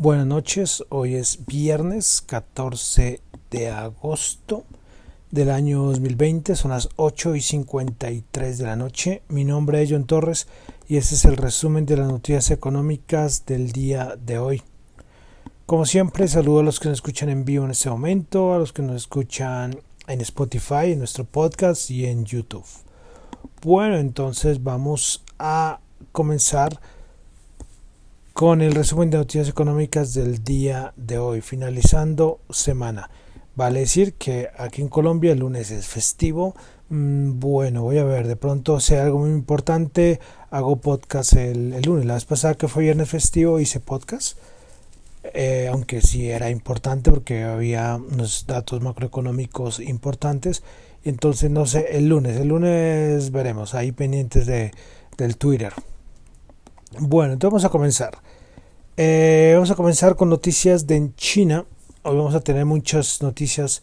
Buenas noches, hoy es viernes 14 de agosto del año 2020, son las 8:53 de la noche. Mi nombre es John Torres y este es el resumen de las noticias económicas del día de hoy. Como siempre, saludo a los que nos escuchan en vivo en este momento, a los que nos escuchan en Spotify, en nuestro podcast y en YouTube. Bueno, entonces vamos a comenzar con el resumen de noticias económicas del día de hoy, finalizando semana. Vale decir que aquí en Colombia el lunes es festivo. Bueno, voy a ver, de pronto sea algo muy importante, hago podcast el lunes. La vez pasada que fue viernes festivo hice podcast, aunque sí era importante porque había unos datos macroeconómicos importantes. Entonces no sé, el lunes veremos, ahí pendientes del Twitter. Bueno, entonces vamos a comenzar con noticias de China. Hoy vamos a tener muchas noticias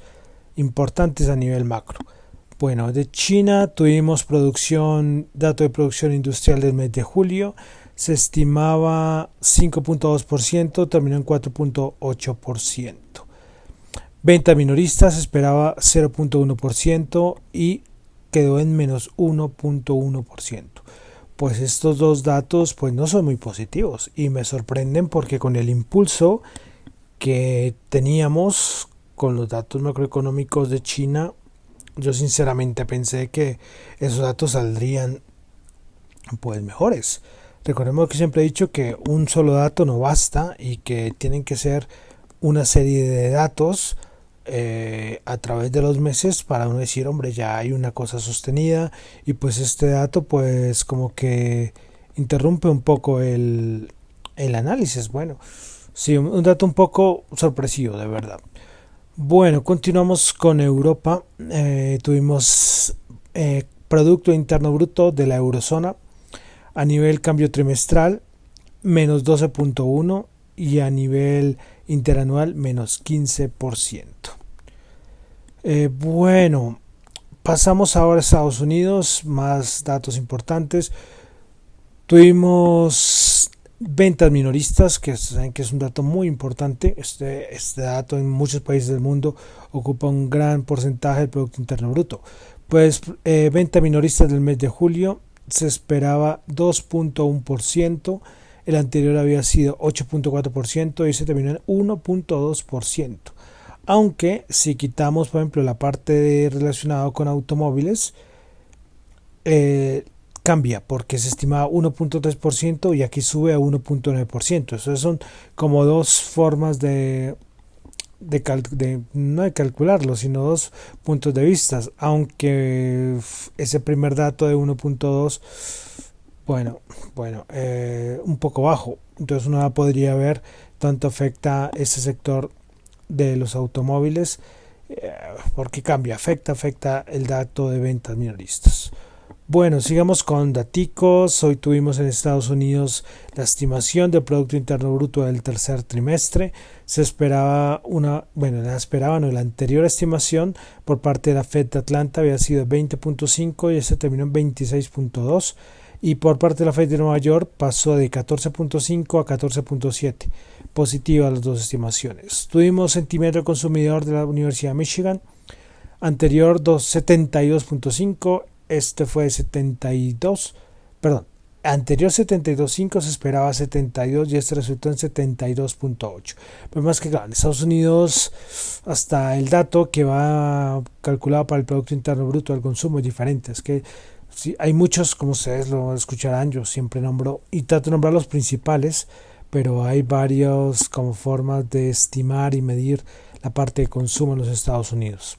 importantes a nivel macro. Bueno, de China tuvimos dato de producción industrial del mes de julio. Se estimaba 5.2%, terminó en 4.8%. Venta minorista se esperaba 0.1% y quedó en menos 1.1%. Pues estos dos datos pues no son muy positivos y me sorprenden porque con el impulso que teníamos con los datos macroeconómicos de China, yo sinceramente pensé que esos datos saldrían pues mejores. Recordemos que siempre he dicho que un solo dato no basta y que tienen que ser una serie de datos a través de los meses para uno decir, hombre, ya hay una cosa sostenida, y pues este dato pues como que interrumpe un poco el análisis. Bueno, sí, un dato un poco sorpresivo, de verdad. Bueno, continuamos con Europa. Tuvimos Producto Interno Bruto de la Eurozona a nivel cambio trimestral menos 12.1 y a nivel interanual menos 15%. Bueno, pasamos ahora a Estados Unidos, más datos importantes. Tuvimos ventas minoristas, que saben que es un dato muy importante. Este dato en muchos países del mundo ocupa un gran porcentaje del Producto Interno Bruto. Pues venta minorista del mes de julio se esperaba 2.1%, el anterior había sido 8.4% y se terminó en 1.2%. Aunque si quitamos, por ejemplo, la parte relacionada con automóviles, cambia porque se estimaba 1.3% y aquí sube a 1.9%. Eso son como dos formas no de calcularlo, sino dos puntos de vista. Aunque ese primer dato de 1.2, bueno, un poco bajo. Entonces uno podría ver tanto afecta ese sector de los automóviles, porque afecta el dato de ventas minoristas. Bueno, sigamos con daticos. Hoy tuvimos en Estados Unidos la estimación del Producto Interno Bruto del tercer trimestre. Se esperaba la anterior estimación por parte de la Fed de Atlanta había sido 20.5 y se terminó en 26.2. Y por parte de la Fed de Nueva York pasó de 14.5 a 14.7. Positiva las dos estimaciones. Tuvimos centímetro consumidor de la Universidad de Michigan, anterior 72.5, este fue 72, perdón, anterior 72.5, se esperaba 72 y este resultó en 72.8. Pero más que claro, en Estados Unidos hasta el dato que va calculado para el Producto Interno Bruto del consumo es diferente. Es que sí, hay muchos, como ustedes lo escucharán, yo siempre nombro y trato de nombrar los principales, pero hay varios como formas de estimar y medir la parte de consumo en los Estados Unidos.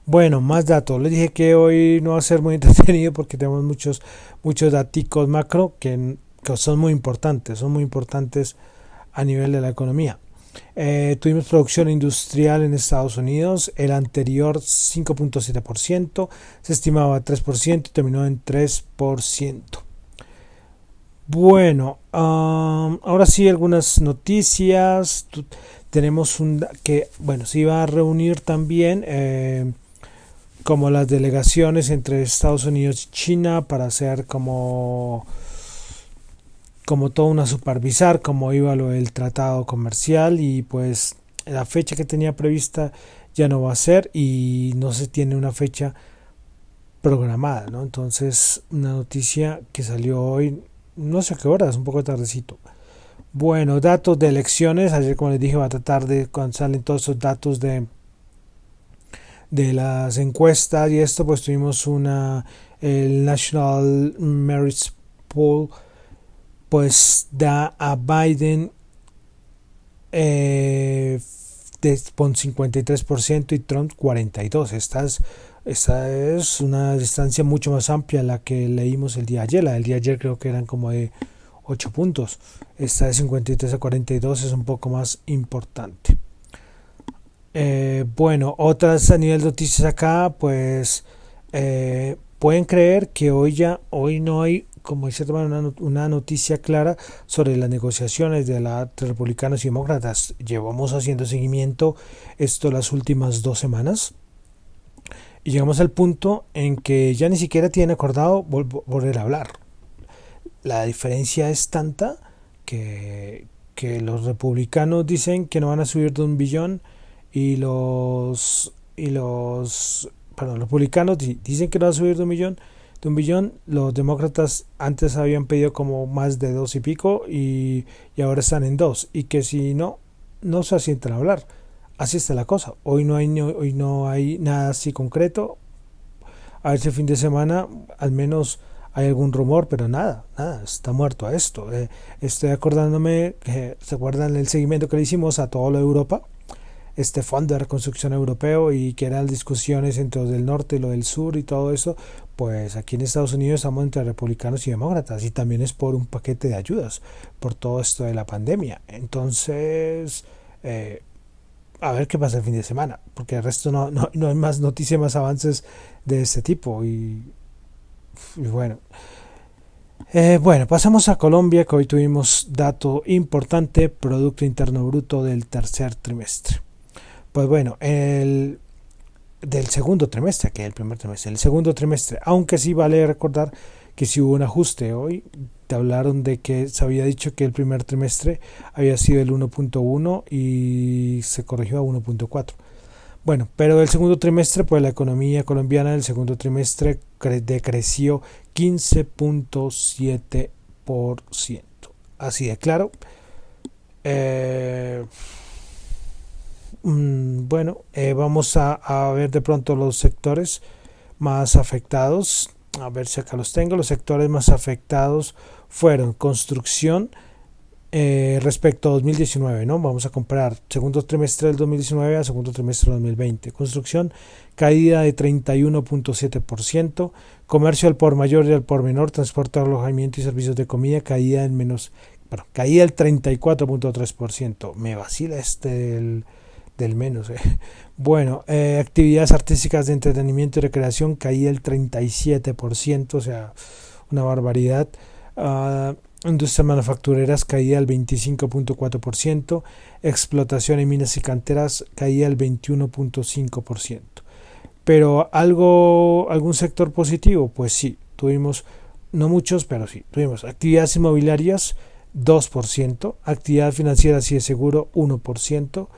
Bueno, más datos. Les dije que hoy no va a ser muy entretenido porque tenemos muchos datos macro que son muy importantes a nivel de la economía. Tuvimos producción industrial en Estados Unidos, el anterior 5.7%, se estimaba 3% y terminó en 3%. Bueno, ahora sí algunas noticias. Tenemos se iba a reunir también como las delegaciones entre Estados Unidos y China para hacer como como todo una supervisar cómo iba lo del tratado comercial y pues la fecha que tenía prevista ya no va a ser y no se tiene una fecha programada, ¿no? Entonces, una noticia que salió hoy, no sé a qué hora, es un poco tardecito. Bueno, datos de elecciones, ayer como les dije va a tratar de cuando salen todos esos datos de las encuestas y esto, pues tuvimos el National Merit Poll, pues da a Biden con 53% y Trump 42%. Esta es una distancia mucho más amplia a la que leímos el día de ayer. La del día de ayer creo que eran como de 8 puntos. Esta de 53 a 42 es un poco más importante. Bueno, otras a nivel de noticias acá, pues pueden creer que hoy no hay, como dice una noticia clara sobre las negociaciones entre republicanos y demócratas. Llevamos haciendo seguimiento esto las últimas 2 semanas y llegamos al punto en que ya ni siquiera tienen acordado volver a hablar. La diferencia es tanta que los republicanos dicen que no van a subir de 1 billón y los republicanos dicen que no van a subir de un billón. Los demócratas antes habían pedido como más de 2 y pico y ahora están en 2 y que si no se asientan a hablar. Así está la cosa. Hoy no hay nada así concreto. A ver si el fin de semana al menos hay algún rumor, pero nada, está muerto a esto. Estoy acordándome, ¿se acuerdan el seguimiento que le hicimos a todo lo de Europa? Este fondo de reconstrucción europeo y que eran discusiones entre los del norte y los del sur y todo eso, pues aquí en Estados Unidos estamos entre republicanos y demócratas y también es por un paquete de ayudas, por todo esto de la pandemia. Entonces, a ver qué pasa el fin de semana, porque el resto no hay más noticias, más avances de este tipo y bueno. Bueno, pasamos a Colombia, que hoy tuvimos dato importante, Producto Interno Bruto del tercer trimestre. Pues bueno, del segundo trimestre, que es el primer trimestre, el segundo trimestre, aunque sí vale recordar que sí hubo un ajuste hoy. Te hablaron de que se había dicho que el primer trimestre había sido el 1.1 y se corrigió a 1.4. Bueno, pero del segundo trimestre, pues la economía colombiana del segundo trimestre decreció 15.7%. Así de claro. Bueno, vamos a ver de pronto los sectores más afectados. A ver si acá los tengo. Los sectores más afectados fueron construcción, respecto a 2019, ¿no? Vamos a comparar segundo trimestre del 2019 a segundo trimestre del 2020. Construcción, caída de 31.7%. Comercio al por mayor y al por menor, transporte, alojamiento y servicios de comida, caída el 34.3%. Me vacila del menos. Bueno, actividades artísticas de entretenimiento y recreación, caída el 37%, o sea, una barbaridad. Industrias manufactureras caía al 25.4%, explotación en minas y canteras caía al 21.5%. Pero algún sector positivo, pues sí, tuvimos, no muchos, pero sí, tuvimos actividades inmobiliarias 2%, actividad financiera y de seguro 1%,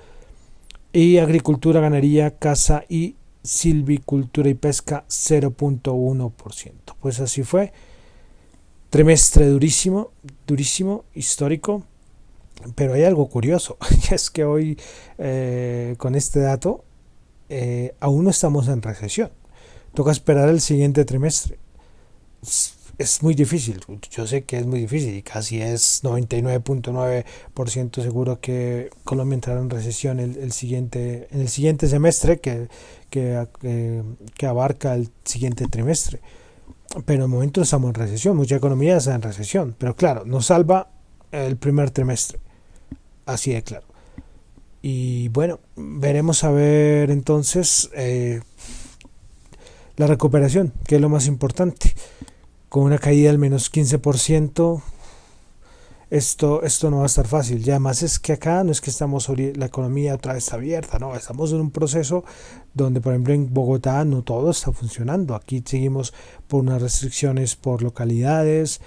y agricultura, ganadería, caza y silvicultura y pesca 0.1%. Pues así fue. Trimestre durísimo, histórico, pero hay algo curioso, y es que hoy con este dato aún no estamos en recesión. Toca esperar el siguiente trimestre. Es muy difícil, yo sé que es muy difícil y casi es 99.9% seguro que Colombia entrará en recesión en el siguiente semestre que abarca el siguiente trimestre. Pero en el momento estamos en recesión, mucha economía está en recesión, pero claro, nos salva el primer trimestre, así de claro. Y bueno, veremos a ver entonces la recuperación, que es lo más importante. Con una caída del menos 15%, esto no va a estar fácil. Y además es que acá no es que la economía otra vez está abierta, no, estamos en un proceso donde, por ejemplo, en Bogotá no todo está funcionando. Aquí seguimos por unas restricciones por localidades,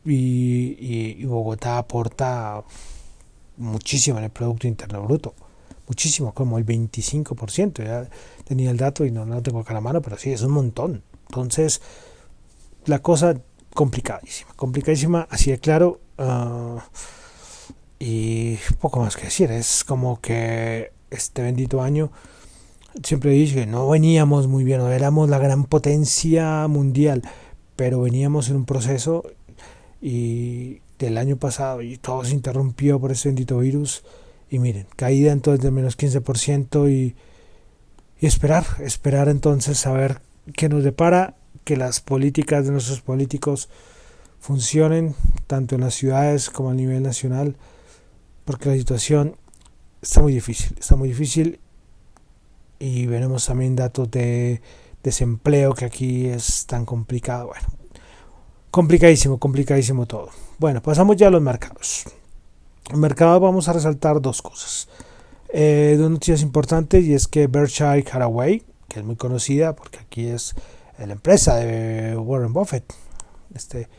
y Bogotá aporta muchísimo en el Producto Interno Bruto, muchísimo, como el 25%, ya tenía el dato y no lo tengo acá a la mano, pero sí, es un montón. Entonces, la cosa complicadísima, complicadísima, así de claro, y poco más que decir, es como que este bendito año, siempre dije que no veníamos muy bien, no éramos la gran potencia mundial, pero veníamos en un proceso y del año pasado y todo se interrumpió por ese bendito virus y miren, caída entonces de menos 15% y esperar entonces a ver qué nos depara, que las políticas de nuestros políticos funcionen tanto en las ciudades como a nivel nacional, porque la situación está muy difícil y veremos también datos de desempleo que aquí es tan complicado. Bueno, complicadísimo, complicadísimo todo. Bueno, pasamos ya a los mercados. En el mercado vamos a resaltar dos cosas. Dos noticias importantes, y es que Berkshire Hathaway, que es muy conocida porque aquí es la empresa de Warren Buffett, este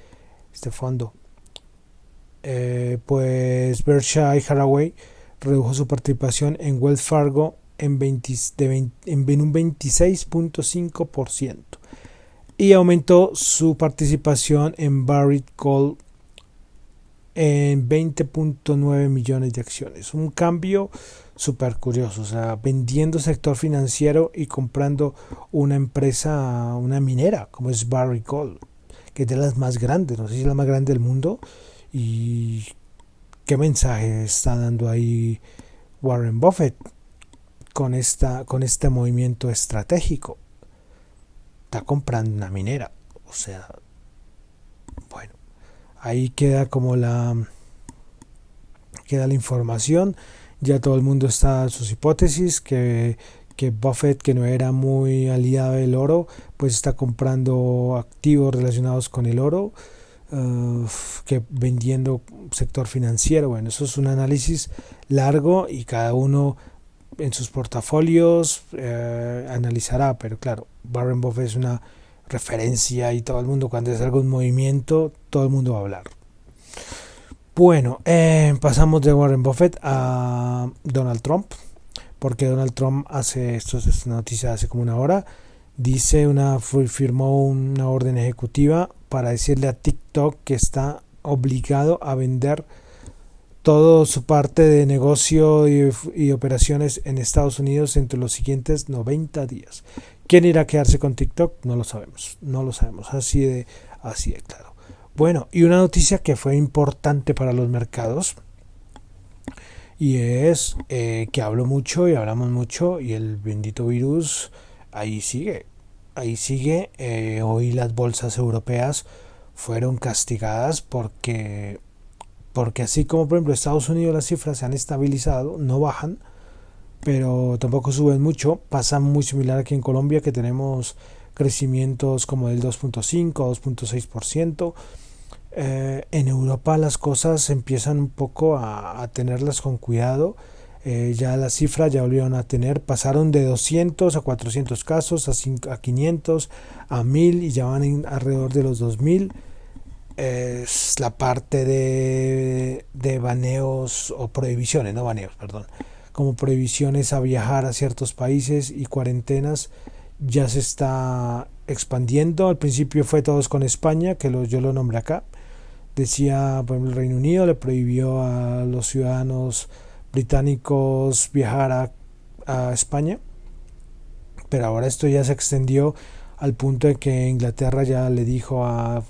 fondo, pues Berkshire Hathaway redujo su participación en Wells Fargo en un 26.5% y aumentó su participación en Barrick Gold en 20.9 millones de acciones. Un cambio súper curioso, o sea, vendiendo sector financiero y comprando una empresa, una minera, como es Barrick Gold, que es de las más grandes, no sé si es la más grande del mundo. Y qué mensaje está dando ahí Warren Buffett con este movimiento estratégico. Está comprando una minera, o sea, bueno, ahí queda la información. Ya todo el mundo está en sus hipótesis que Buffett, que no era muy aliado del oro, pues está comprando activos relacionados con el oro, que vendiendo sector financiero. Bueno, eso es un análisis largo y cada uno en sus portafolios analizará, pero claro, Warren Buffett es una referencia y todo el mundo, cuando es algún movimiento, todo el mundo va a hablar. Bueno, pasamos de Warren Buffett a Donald Trump, porque Donald Trump esto es una noticia hace como una hora, firmó una orden ejecutiva para decirle a TikTok que está obligado a vender toda su parte de negocio y operaciones en Estados Unidos entre los siguientes 90 días. ¿Quién irá a quedarse con TikTok? No lo sabemos, así de claro. Bueno, y una noticia que fue importante para los mercados, y es que hablo mucho y hablamos mucho, y el bendito virus ahí sigue. Hoy las bolsas europeas fueron castigadas porque así como por ejemplo Estados Unidos las cifras se han estabilizado, no bajan, pero tampoco suben mucho. Pasa muy similar aquí en Colombia, que tenemos crecimientos como del 2.5 a 2.6%. En Europa las cosas empiezan un poco a tenerlas con cuidado. Ya las cifras ya volvieron a pasaron de 200 a 400 casos, a 500, a 1000 y ya van alrededor de los 2000. Es la parte de baneos o prohibiciones, no baneos, perdón, como prohibiciones a viajar a ciertos países y cuarentenas, ya se está expandiendo. Al principio fue todos con España, que yo lo nombré acá. Decía, por ejemplo, el Reino Unido le prohibió a los ciudadanos británicos viajar a España, pero ahora esto ya se extendió al punto de que Inglaterra ya le dijo a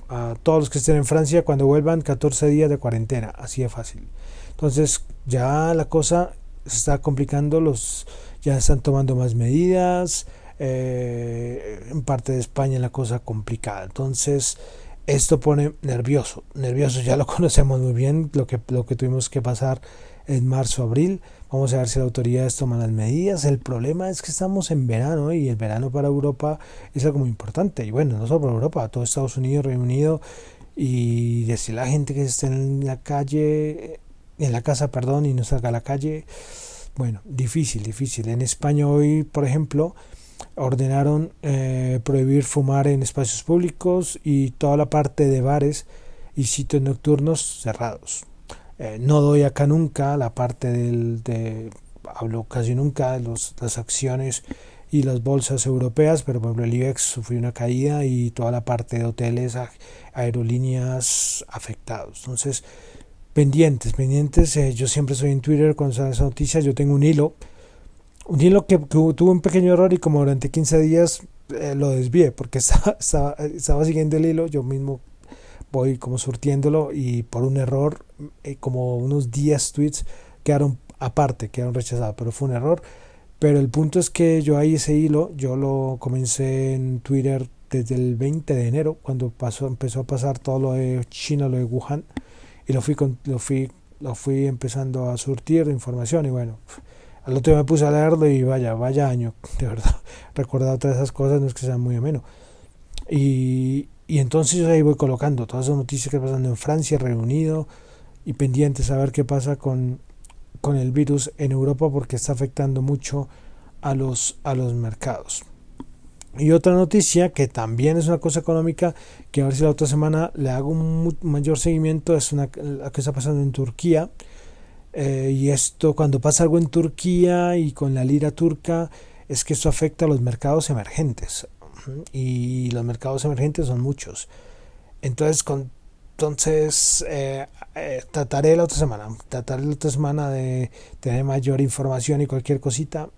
todos los que estén en Francia, cuando vuelvan, 14 días de cuarentena, así de fácil. Entonces ya la cosa se está complicando, ya están tomando más medidas, en parte de España la cosa complicada. Entonces esto pone nervioso, ya lo conocemos muy bien, lo que tuvimos que pasar en marzo, abril. Vamos a ver si las autoridades toman las medidas. El problema es que estamos en verano, y el verano para Europa es algo muy importante. Y bueno, no solo para Europa, todo Estados Unidos, Reino Unido, y decir a la gente que esté en la calle, en la casa, perdón, y no salga a la calle. Bueno, difícil. En España hoy, por ejemplo, ordenaron prohibir fumar en espacios públicos, y toda la parte de bares y sitios nocturnos cerrados. No doy acá nunca la parte hablo casi nunca de las acciones y las bolsas europeas, pero por ejemplo el IBEX sufrió una caída y toda la parte de hoteles, aerolíneas afectados. Entonces, pendientes, yo siempre soy en Twitter con esas noticias. Yo tengo un hilo que tuvo un pequeño error y como durante 15 días lo desvié porque estaba siguiendo el hilo, yo mismo voy como surtiéndolo y por un error como unos 10 tweets quedaron aparte, quedaron rechazados, pero fue un error. Pero el punto es que yo ahí ese hilo, yo lo comencé en Twitter desde el 20 de enero, cuando empezó a pasar todo lo de China, lo de Wuhan, y lo fui empezando a surtir de información y bueno, al otro día me puse a leerlo y vaya año, de verdad, recordar todas esas cosas no es que sean muy ameno. Y entonces yo ahí voy colocando todas esas noticias que están pasando en Francia, Reino Unido, y pendientes a ver qué pasa con el virus en Europa porque está afectando mucho a los mercados. Y otra noticia que también es una cosa económica, que a ver si la otra semana le hago un mayor seguimiento, es la que está pasando en Turquía. Y esto, cuando pasa algo en Turquía y con la lira turca, es que esto afecta a los mercados emergentes. Y los mercados emergentes son muchos. Entonces, trataré la otra semana de tener mayor información y cualquier cosita,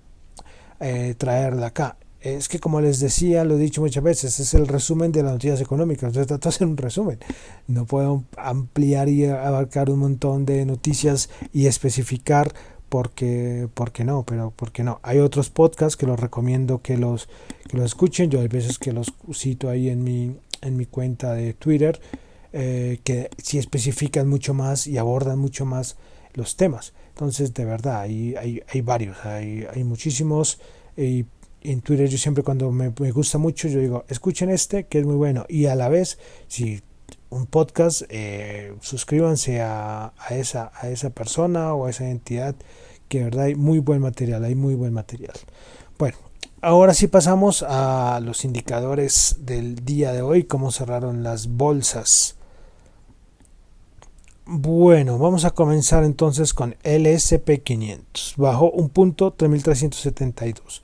traerla acá. Es que como les decía, lo he dicho muchas veces, es el resumen de las noticias económicas. Entonces trato de hacer un resumen. No puedo ampliar y abarcar un montón de noticias y especificar porque no, pero porque no. Hay otros podcasts que los recomiendo que los escuchen. Yo hay veces que los cito ahí en mi cuenta de Twitter, que sí especifican mucho más y abordan mucho más los temas. Entonces, de verdad, hay varios, hay muchísimos. Y en Twitter yo siempre cuando me gusta mucho, yo digo, escuchen este, que es muy bueno. Y a la vez, si un podcast, suscríbanse a esa persona o a esa entidad, que de verdad hay muy buen material, Bueno, ahora sí pasamos a los indicadores del día de hoy, cómo cerraron las bolsas. Bueno, vamos a comenzar entonces con el SP500. Bajó un punto, 3.372.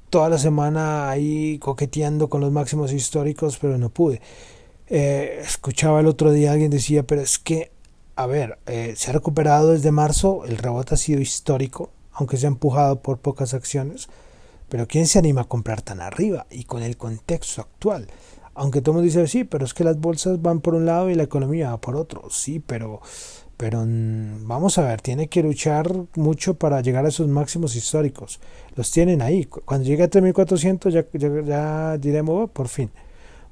Toda la semana ahí coqueteando con los máximos históricos, pero no pude. Escuchaba el otro día, alguien decía, pero es que, a ver, se ha recuperado desde marzo, el rebote ha sido histórico, aunque se ha empujado por pocas acciones, pero ¿quién se anima a comprar tan arriba y con el contexto actual? Aunque todo el mundo dice, sí, pero es que las bolsas van por un lado y la economía va por otro. Sí, pero vamos a ver, tiene que luchar mucho para llegar a esos máximos históricos. Los tienen ahí. Cuando llegue a 3.400 ya diremos, oh, por fin.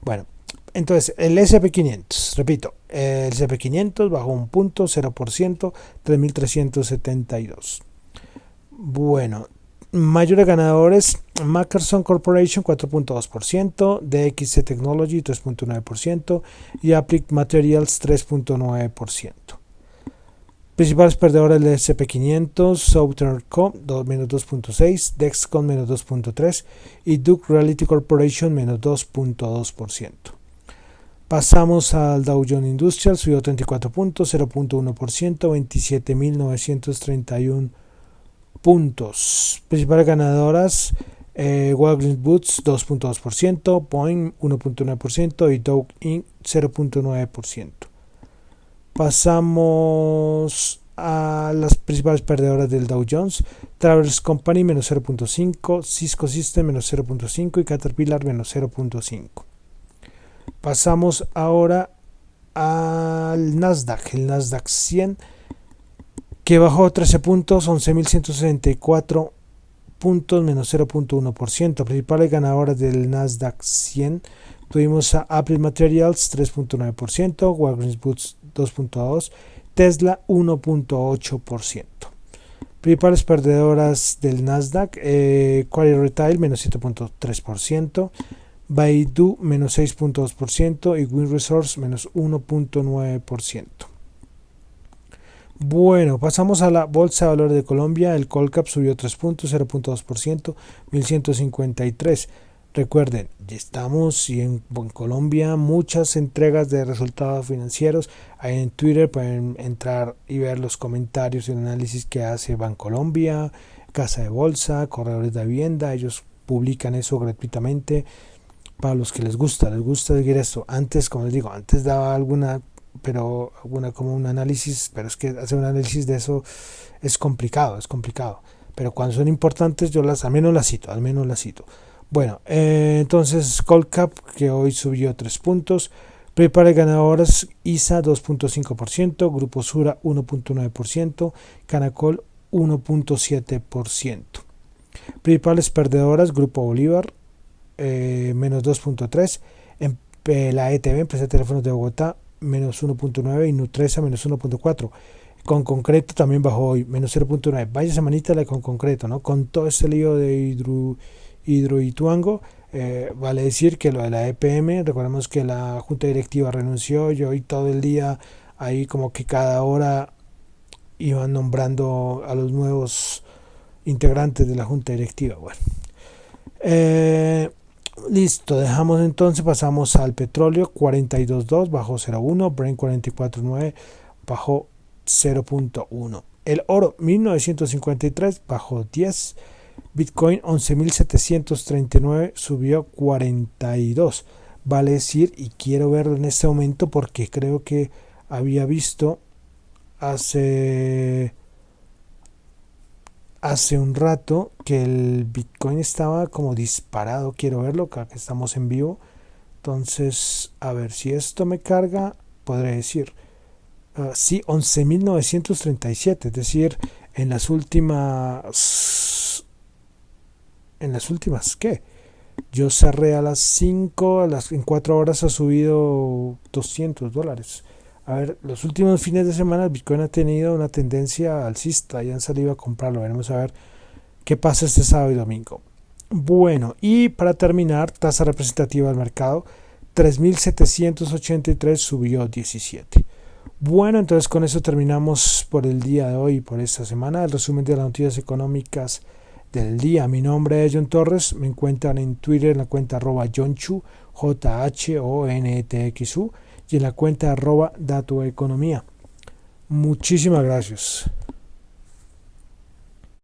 Bueno, entonces el SP500, repito, el SP500 bajó un punto, 0%, 3.372. Bueno, mayores ganadores, Microsoft Corporation 4.2%, DXC Technology 3.9% y Applied Materials 3.9%. Principales perdedores del SP500, Southern Co. menos 2.6%, Dexcom menos 2.3% y Duke Realty Corporation menos 2.2%. Pasamos al Dow Jones Industrial, subió 34 puntos, 0.1%, 27.931 puntos. Principales ganadoras, Walgreens Boots 2.2%, Boeing 1.9% y Dow Inc. 0.9%. Pasamos a las principales perdedoras del Dow Jones, Travelers Company menos 0.5%, Cisco System menos 0.5% y Caterpillar menos 0.5%. Pasamos ahora al Nasdaq, el Nasdaq 100, que bajó 13 puntos, 11.164 puntos, menos 0.1%. Principales ganadoras del Nasdaq 100 tuvimos a Apple Materials 3.9%, Walgreens Boots 2.2%, Tesla 1.8%. Principales perdedoras del Nasdaq, Quarry Retail menos 7.3%, Baidu menos 6.2% y Win Resource menos 1.9%. Bueno, pasamos a la Bolsa de Valores de Colombia. El Colcap subió 3 puntos, 0.2%, 1153. Recuerden, ya estamos y en Colombia muchas entregas de resultados financieros. Ahí en Twitter pueden entrar y ver los comentarios y el análisis que hace Bancolombia, Casa de Bolsa, Corredores de Vivienda. Ellos publican eso gratuitamente para los que les gusta seguir esto. Antes, como les digo, antes daba alguna como un análisis, pero es que hacer un análisis de eso es complicado. Pero cuando son importantes yo al menos las cito. Bueno, entonces Colcap, que hoy subió 3 puntos. Prepare ganadoras ISA 2.5%, Grupo Sura 1.9%, Canacol 1.7%. Principales perdedoras, Grupo Bolívar menos 2.3%, la ETB, Empresa de Teléfonos de Bogotá, menos 1.9%, y Nutresa menos 1.4%. Con Concreto también bajó hoy, menos 0.9%. Vaya semanita la con Concreto, ¿no? Con todo este lío de Hidroituango, vale decir que lo de la EPM, recordemos que la junta directiva renunció, yo hoy todo el día ahí como que cada hora iban nombrando a los nuevos integrantes de la junta directiva. Bueno, listo, dejamos entonces, pasamos al petróleo. 42.2 bajó 0.1, Brent 44.9 bajó 0.1. El oro 1953 bajó 10. Bitcoin 11.739 subió 42. Vale decir, y quiero verlo en este momento porque creo que había visto hace un rato que el Bitcoin estaba como disparado. Quiero verlo, acá que estamos en vivo. Entonces, a ver si esto me carga, podré decir. Sí, 11.937, es decir, en las últimas, ¿qué? Yo cerré a las 5, en 4 horas ha subido $200. A ver, los últimos fines de semana el Bitcoin ha tenido una tendencia alcista y han salido a comprarlo. Veremos a ver qué pasa este sábado y domingo. Bueno, y para terminar, tasa representativa del mercado, 3.783 subió 17. Bueno, entonces con eso terminamos por el día de hoy, por esta semana, el resumen de las noticias económicas del día. Mi nombre es John Torres, me encuentran en Twitter en la cuenta @JohnChu, JHONETXU, y en la cuenta @DatoEconomía. Muchísimas gracias.